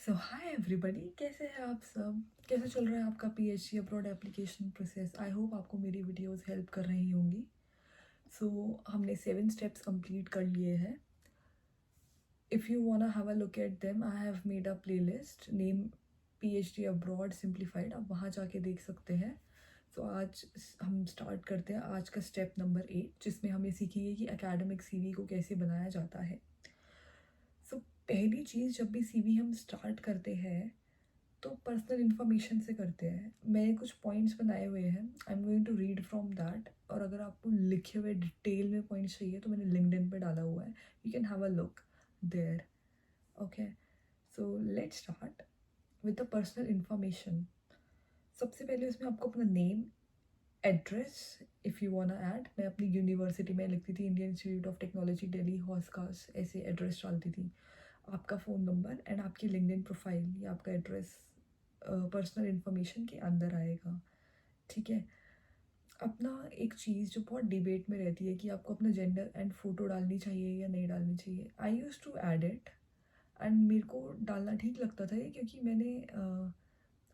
सो hi everybody, कैसे हैं आप सब? कैसे चल रहा है आपका PhD abroad application process? I hope आपको मेरी वीडियोस हेल्प कर रही होंगी। सो हमने 7 स्टेप्स कंप्लीट कर लिए हैं। If you वांना have a look at them, I have made a playlist name PhD abroad simplified. आप वहाँ जाके देख सकते हैं। सो आज हम स्टार्ट करते हैं आज का स्टेप नंबर 8, जिसमें हमें सीखेंगे कि एकेडमिक सीवी को कैसे बनाया जाता है। सो पहली चीज़, जब भी सीवी हम स्टार्ट करते हैं तो पर्सनल इन्फॉर्मेशन से करते हैं। मैंने कुछ पॉइंट्स बनाए हुए हैं, I am going to read from that. और अगर आपको लिखे हुए डिटेल में पॉइंट्स चाहिए तो मैंने लिंक्डइन पे डाला हुआ है, you can have a look there. Okay, so let's start with the personal information. सबसे पहले उसमें आपको अपना name, address, if you wanna add. मैं अपनी यूनिवर्सिटी में लिखती थी Indian Institute of Technology Delhi Hauz Khas, ऐसे एड्रेस डालती थी। आपका फ़ोन नंबर एंड आपकी लिंक्डइन प्रोफाइल, ये आपका एड्रेस पर्सनल इन्फॉर्मेशन के अंदर आएगा। ठीक है। अपना एक चीज़ जो बहुत डिबेट में रहती है कि आपको अपना जेंडर एंड फोटो डालनी चाहिए या नहीं डालनी चाहिए। I use to add it and मेरे को डालना ठीक लगता था ये, क्योंकि मैंने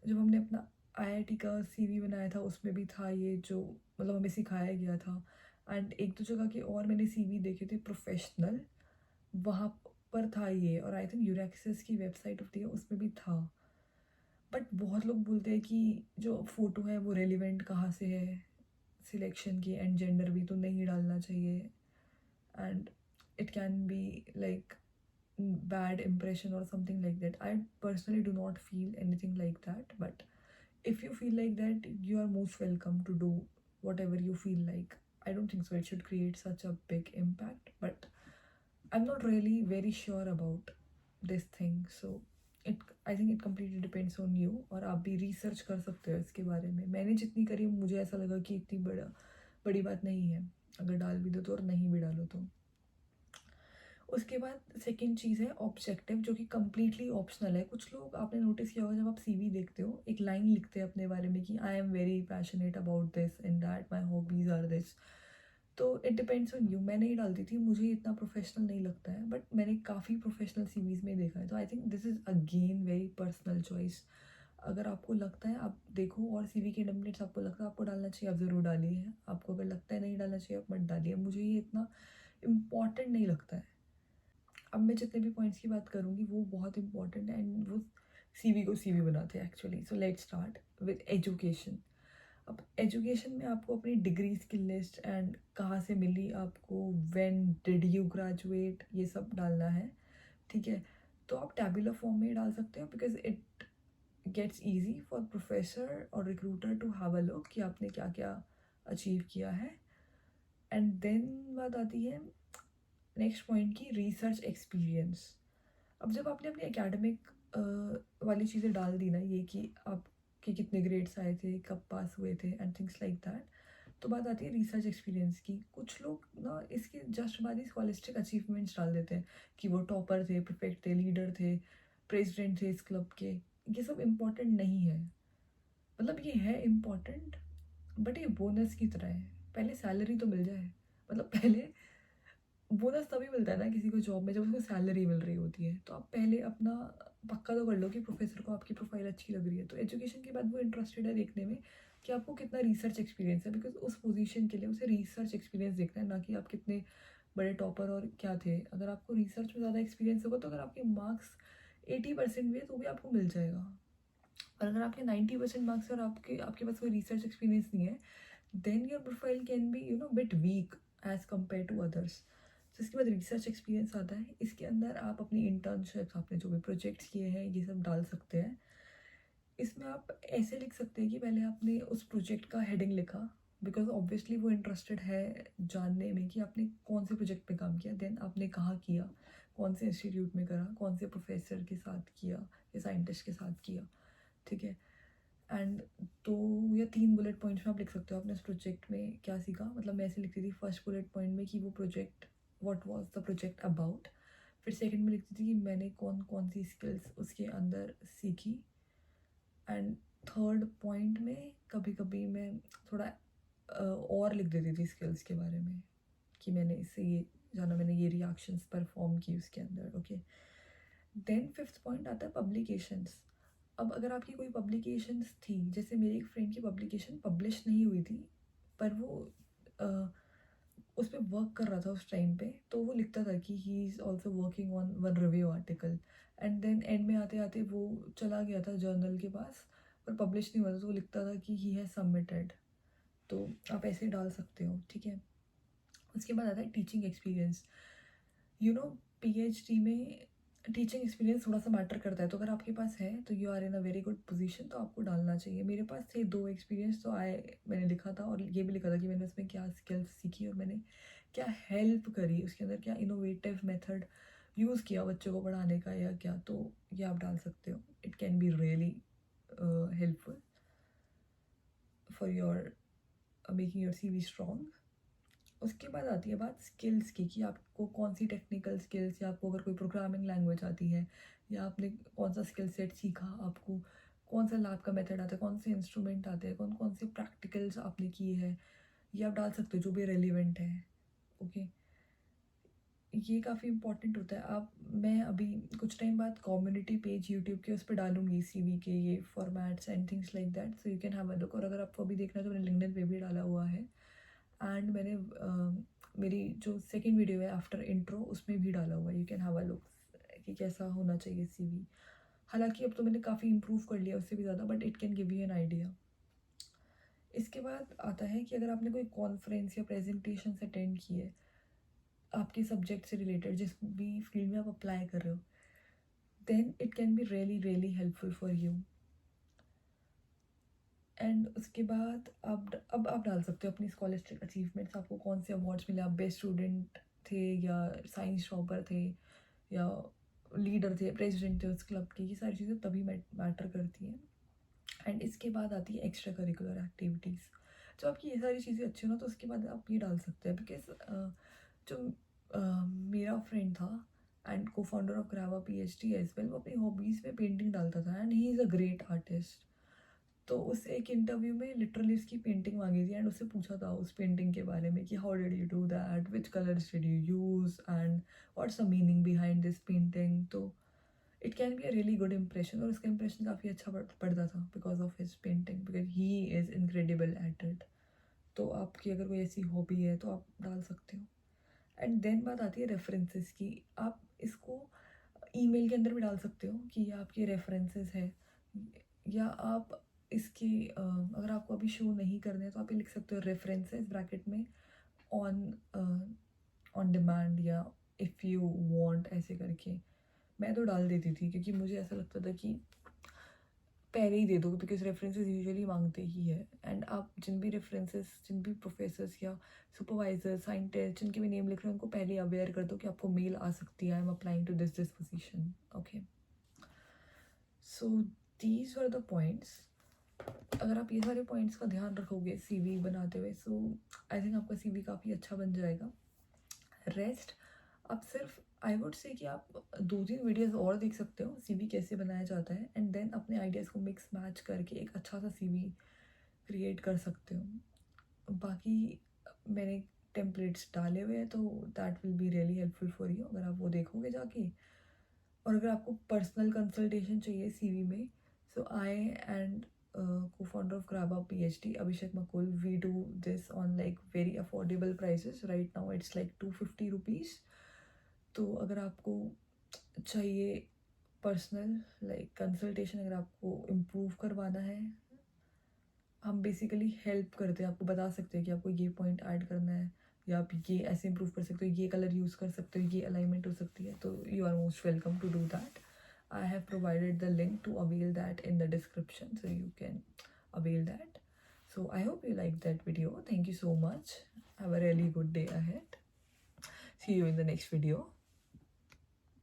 जब हमने अपना आईआईटी का सीवी बनाया था उसमें भी था ये, जो मतलब हमें सिखाया गया था। एंड एक दो जगह के और मैंने सीवी देखे थे प्रोफेशनल, वहाँ पर था ये। और आई थिंक यूरेक्सिस की वेबसाइट होती है उसमें भी था। बट बहुत लोग बोलते हैं कि जो फ़ोटो है वो रेलिवेंट कहाँ से है सिलेक्शन की, एंड जेंडर भी तो नहीं डालना चाहिए, and it can be like bad impression or something like that. I personally do not feel anything like that, but if you feel like that, you are most welcome to do whatever you feel like. I don't think so it should create such a big impact, but I'm not really very sure about this thing. So it, I think it completely depends on you। और आप भी research कर सकते हो इसके बारे में। मैंने जितनी करी मुझे ऐसा लगा कि इतनी बड़ी बात नहीं है, अगर डाल भी दो तो और नहीं भी डालो तो। उसके बाद सेकंड चीज़ है ऑब्जेक्टिव, जो कि कम्प्लीटली ऑप्शनल है। कुछ लोग, आपने नोटिस किया होगा, जब आप सीवी देखते हो एक लाइन लिखते हैं अपने बारे में कि I am very passionate about this and that, my hobbies are this. तो इट डिपेंड्स ऑन यू। मैं नहीं डालती थी, मुझे इतना प्रोफेशनल नहीं लगता है, बट मैंने काफ़ी प्रोफेशनल सीवीज़ में देखा है। तो I think this is again very personal choice. अगर आपको लगता है आप देखो, और सीवी के टेम्पलेट्स आपको लगता है आपको डालना चाहिए, आप ज़रूर डालिए। आपको अगर लगता है नहीं डालना चाहिए, आप मत डालिए। मुझे ये इतना इम्पॉर्टेंट नहीं लगता है। अब मैं जितने भी पॉइंट्स की बात करूँगी वो बहुत इंपॉर्टेंट है, एंड वो सीवी को सीवी बनाते हैं actually. So let's start with education. अब एजुकेशन में आपको अपनी डिग्री, स्किल लिस्ट एंड कहाँ से मिली आपको, व्हेन डिड यू ग्रेजुएट, ये सब डालना है। ठीक है। तो आप टैबुलर फॉर्म में डाल सकते हो, because it gets easy for professor और recruiter to have a look कि आपने क्या क्या अचीव किया है। एंड देन बात आती है नेक्स्ट पॉइंट की, रिसर्च एक्सपीरियंस। अब जब आपने अपनी एकेडमिक वाली चीज़ें डाल दी ना, ये कि आपके कितने ग्रेड्स आए थे, कब पास हुए थे एंड थिंग्स लाइक दैट, तो बात आती है रिसर्च एक्सपीरियंस की। कुछ लोग ना इसके जस्ट बाद ही स्कॉलिस्टिक अचीवमेंट्स डाल देते हैं कि वो टॉपर थे, प्रिफेक्ट थे, लीडर थे, प्रेसिडेंट थे इस क्लब के। ये सब इम्पोर्टेंट नहीं है। मतलब ये है इम्पोर्टेंट, बट ये बोनस की तरह है। पहले सैलरी तो मिल जाए। मतलब पहले बोनस तभी मिलता है ना किसी को जॉब में, जब उसको सैलरी मिल रही होती है। तो आप पहले अपना पक्का तो कर लो कि प्रोफेसर को आपकी प्रोफाइल अच्छी लग रही है। तो एजुकेशन के बाद वो इंटरेस्टेड है देखने में कि आपको कितना रिसर्च एक्सपीरियंस है, बिकॉज उस पोजीशन के लिए उसे रिसर्च एक्सपीरियंस देखना है, ना कि आप कितने बड़े टॉपर और क्या थे। अगर आपको रिसर्च में ज़्यादा एक्सपीरियंस होगा तो अगर आपके मार्क्स 80% भी है तो भी आपको मिल जाएगा। और अगर आपके 90% मार्क्स और आपके आपके पास कोई रिसर्च एक्सपीरियंस नहीं है, then your profile can be bit weak as compare to others. तो इसके बाद रिसर्च एक्सपीरियंस आता है। इसके अंदर आप अपनी इंटर्नशिप्स, आपने जो भी प्रोजेक्ट्स किए हैं, ये सब डाल सकते हैं। इसमें आप ऐसे लिख सकते हैं कि पहले आपने उस प्रोजेक्ट का हेडिंग लिखा, बिकॉज ऑब्वियसली वो इंटरेस्टेड है जानने में कि आपने कौन से प्रोजेक्ट पे काम किया, देन आपने कहाँ किया, कौन से इंस्टीट्यूट में करा, कौन से प्रोफेसर के साथ किया या साइंटिस्ट के साथ किया। ठीक है। एंड 2 या 3 बुलेट पॉइंट्स में आप लिख सकते हो आपने उस प्रोजेक्ट में क्या सीखा। मतलब मैं ऐसे लिखती थी फर्स्ट बुलेट पॉइंट में कि वो project, what was the project about. फिर सेकंड में लिखती थी कि मैंने कौन कौन सी स्किल्स उसके अंदर सीखी। एंड थर्ड पॉइंट में कभी कभी मैं थोड़ा और लिख देती थी स्किल्स के बारे में, कि मैंने इससे ये जाना, मैंने ये रिएक्शंस परफॉर्म की उसके अंदर। ओके। देन फिफ्थ पॉइंट आता है पब्लिकेशंस। अब अगर आपकी कोई पब्लिकेशंस थी, जैसे मेरी एक फ्रेंड की पब्लिकेशन पब्लिश नहीं हुई थी, पर वो उस पर वर्क कर रहा था उस टाइम पे, तो वो लिखता था कि he is also working on one review article, and then end में आते आते वो चला गया था जर्नल के पास, पर पब्लिश नहीं हुआ था, तो वो लिखता था कि ही हैज़ सबमिटेड। तो आप ऐसे डाल सकते हो, ठीक है। उसके बाद आता है teaching experience. You know, PhD में टीचिंग एक्सपीरियंस थोड़ा सा मैटर करता है, तो अगर आपके पास है तो you are in a very good position, तो आपको डालना चाहिए। मेरे पास थे 2 एक्सपीरियंस, तो मैंने लिखा था, और ये भी लिखा था कि मैंने उसमें क्या स्किल्स सीखी और मैंने क्या हेल्प करी, उसके अंदर क्या इनोवेटिव मेथड यूज़ किया बच्चों को पढ़ाने का या क्या, तो ये आप डाल सकते हो। It can be really helpful for your making your CV strong. उसके बाद आती है बात स्किल्स की, कि आपको कौन सी टेक्निकल स्किल्स, या आपको अगर कोई प्रोग्रामिंग लैंग्वेज आती है, या आपने कौन सा स्किल सेट सीखा, आपको कौन सा लैब का मेथड आता है, कौन से इंस्ट्रूमेंट आते हैं, कौन कौन से प्रैक्टिकल्स आपने किए हैं, ये आप डाल सकते हो जो भी रेलिवेंट है। ओके, ये काफ़ी इंपॉर्टेंट होता है। मैं अभी कुछ टाइम बाद कम्युनिटी पेज यूट्यूब के उस पर डालूंगी CV के ये formats and things like that, so you can have a look. और अगर आपको अभी देखना है तो मैंने लिंक्डइन पे भी डाला हुआ है, एंड मैंने मेरी जो सेकंड वीडियो है आफ्टर इंट्रो उसमें भी डाला हुआ है, you can have a look कि कैसा होना चाहिए CV। हालांकि अब तो मैंने काफ़ी इम्प्रूव कर लिया उससे भी ज़्यादा, but it can give you an idea. इसके बाद आता है कि अगर आपने कोई कॉन्फ्रेंस या प्रेजेंटेशन अटेंड की है आपके सब्जेक्ट से रिलेटेड, जिस भी फील्ड में आप अप्लाई कर रहे हो, then it can be really really helpful for you. And उसके बाद अब आप डाल सकते हो अपनी स्कॉलस्टिक अचीवमेंट्स, आपको कौन से अवार्ड्स मिले, आप बेस्ट स्टूडेंट थे, या साइंस टॉपर थे, या लीडर थे, प्रेसिडेंट थे उस क्लब के, ये सारी चीज़ें तभी मैटर करती हैं। एंड इसके बाद आती है एक्स्ट्रा करिकुलर एक्टिविटीज़। जब आपकी ये सारी चीज़ें अच्छी हो ना, तो उसके बाद आप ये डाल सकते हैं, बिकॉज जो मेरा फ्रेंड था एंड को फाउंडर ऑफ ग्रावा PhD एज वेल, वो अपनी हॉबीज़ में पेंटिंग डालता था, and he is a great artist. तो उससे एक इंटरव्यू में लिटरली उसकी पेंटिंग मांगी थी, एंड उससे पूछा था उस पेंटिंग के बारे में कि how did you do that, which colours did you use, and what's the meaning behind this painting. तो it can be a really good impression, और उसका इंप्रेशन काफ़ी अच्छा पड़ता था because of his painting, because he is incredible at it. तो आपकी अगर कोई ऐसी हॉबी है तो आप डाल सकते हो। एंड देन बात आती है रेफरेंसेस की। आप इसको ईमेल के अंदर भी डाल सकते हो कि ये आपके रेफरेंसेस है, या आप इसकी अगर आपको अभी शो नहीं करने हैं तो आप ये लिख सकते हो रेफरेंसेस ब्रैकेट में ऑन ऑन डिमांड, या इफ़ यू वांट, ऐसे करके। मैं तो डाल देती थी क्योंकि मुझे ऐसा लगता था कि पहले ही दे दो, बिकॉज रेफरेंसेस यूजुअली मांगते ही है। एंड आप जिन भी प्रोफेसर्स या सुपरवाइजर, साइंटिस्ट, जिनके भी नेम लिख रहे हैं, उनको पहले अवेयर कर दो कि आपको मेल आ सकती है, I am applying to this position. Okay, so these are the points. अगर आप ये सारे पॉइंट्स का ध्यान रखोगे CV बनाते हुए, सो आई थिंक आपका CV काफ़ी अच्छा बन जाएगा। रेस्ट आप सिर्फ, आई वुड से कि आप 2-3 वीडियोस और देख सकते हो CV कैसे बनाया जाता है, एंड देन अपने आइडियाज़ को मिक्स मैच करके एक अच्छा सा CV क्रिएट कर सकते हो। बाकी मैंने टेम्पलेट्स डाले हुए हैं, तो that will be really helpful for you अगर आप वो देखोगे जाके। और अगर आपको पर्सनल कंसल्टेशन चाहिए CV में, सो आई and co-founder of Graba PhD, Abhishek Makul, we do this on like very affordable prices. Right now it's like 250 rupees. तो अगर आपको चाहिए पर्सनल लाइक कंसल्टेशन, अगर आपको इम्प्रूव करवाना है, हम बेसिकली हेल्प करते हैं, आपको बता सकते हैं कि आपको ये पॉइंट ऐड करना है, या आप ये ऐसे इम्प्रूव कर सकते हो, ये कलर यूज़ कर सकते हो, ये अलाइनमेंट हो सकती है, तो you are most welcome to do that. I have provided the link to avail that in the description, so you can avail that. So I hope you liked that video. Thank you so much. Have a really good day ahead. See you in the next video.